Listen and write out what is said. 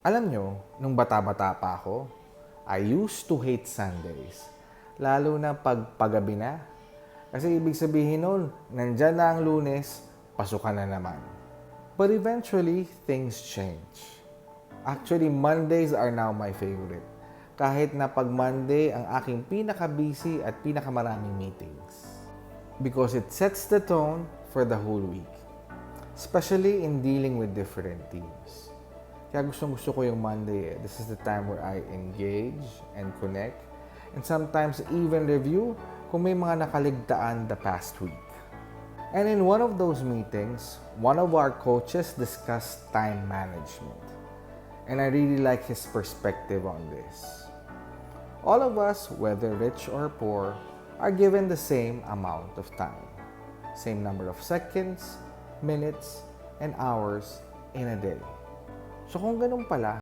Alam nyo, nung bata-bata pa ako, I used to hate Sundays. Lalo na pag paggabi na. Kasi ibig sabihin nun, nandyan na ang Lunes, pasukan na naman. But eventually, things change. Actually, Mondays are now my favorite. Kahit na pag Monday ang aking pinaka-busy at pinakamaraming meetings. Because it sets the tone for the whole week. Especially in dealing with different teams. Kaya gustong-gusto ko yung Monday. This is the time where I engage and connect and sometimes even review kung may mga nakaligtaan the past week. And in one of those meetings, one of our coaches discussed time management. And I really like his perspective on this. All of us, whether rich or poor, are given the same amount of time. Same number of seconds, minutes, and hours in a day. So kung ganun pala,